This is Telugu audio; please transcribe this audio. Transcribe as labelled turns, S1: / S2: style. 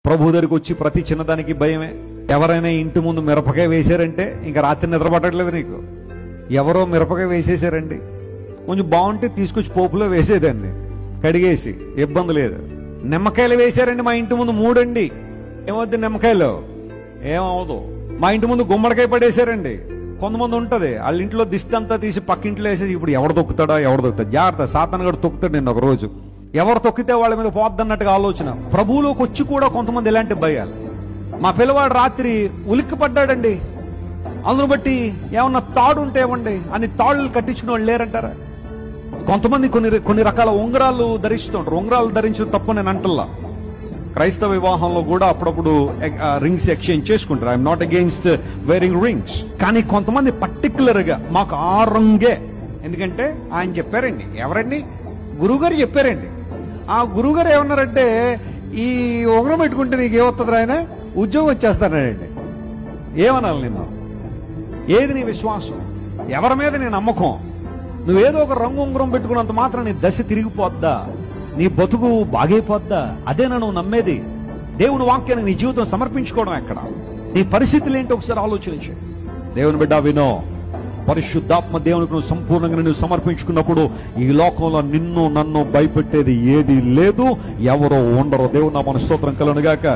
S1: ప్రభు దగ్గరికి వచ్చి ప్రతి చిన్నదానికి భయమే. ఎవరైనా ఇంటి ముందు మిరపకాయ వేశారంటే ఇంకా రాత్రి నిద్ర పట్టట్లేదు నీకు. ఎవరో మిరపకాయ వేసేసారండి, కొంచెం బాగుంటే తీసుకొచ్చి పోపులో వేసేదాన్ని కడిగేసి, ఇబ్బంది లేదు. నిమ్మకాయలు వేశారండి మా ఇంటి ముందు 3 అండి, ఏమవుద్ది నిమ్మకాయలు? ఏమవదు. మా ఇంటి ముందు గుమ్మడికాయ పడేశారండి. కొంతమంది ఉంటుంది వాళ్ళ ఇంట్లో దిష్టి అంతా తీసి పక్కింట్లో వేసేసి ఇప్పుడు ఎవరు తొక్కుతాడా జాగ్రత్త, సాతాను గడు తొక్కుతాడు నేను ఒక రోజు. ఎవరు తొక్కితే వాళ్ళ మీద పోద్దన్నట్టుగా ఆలోచన. ప్రభువులోకి వచ్చి కూడా కొంతమంది ఇలాంటి భయాలు. మా పిల్లవాడు రాత్రి ఉలిక్కి పడ్డాడండి, అందును బట్టి ఏమన్నా తాడు ఉంటే ఇవ్వండి అని తాళ్ళు కట్టించుకున్న వాళ్ళు లేరంటారా? కొంతమంది కొన్ని రకాల ఉంగరాలు ధరిస్తుంటారు. ఉంగరాలు ధరించడం తప్పు నేను అంటల్లా. క్రైస్తవ వివాహంలో కూడా అప్పుడప్పుడు రింగ్స్ ఎక్స్చేంజ్ చేసుకుంటారు. I'm not against wearing rings. కానీ కొంతమంది పర్టికులర్ గా మాకు ఆ రంగే, ఎందుకంటే ఆయన చెప్పారండి. ఎవరండి? గురువుగారు చెప్పారండి. ఆ గురువుగారు ఏమన్నారంటే, ఈ ఉంగరం పెట్టుకుంటే నీకు ఏమవుతుంది, ఆయన ఉద్యోగం వచ్చేస్తానండి. ఏమనాలి నిన్ను? ఏది నీ విశ్వాసం? ఎవరి మీద నీ నమ్మకం? నువ్వేదో ఒక రంగు ఉంగరం పెట్టుకున్నంత మాత్రం నీ దశ తిరిగిపోద్దా? నీ బతుకు బాగైపోద్దా? అదేనా నువ్వు నమ్మేది? దేవుని వాక్యానికి నీ జీవితం సమర్పించుకోవడం ఎక్కడ? నీ పరిస్థితులు ఏంటో ఒకసారి ఆలోచించు. దేవుని బిడ్డ వినో, పరిశుద్ధాత్మ దేవునికి నువ్వు సంపూర్ణంగా నువ్వు సమర్పించుకున్నప్పుడు ఈ లోకంలో నిన్ను నన్ను భయపెట్టేది ఏది లేదు, ఎవరో ఉండరు. దేవుని నామమున స్తోత్రం కలుగును గాక.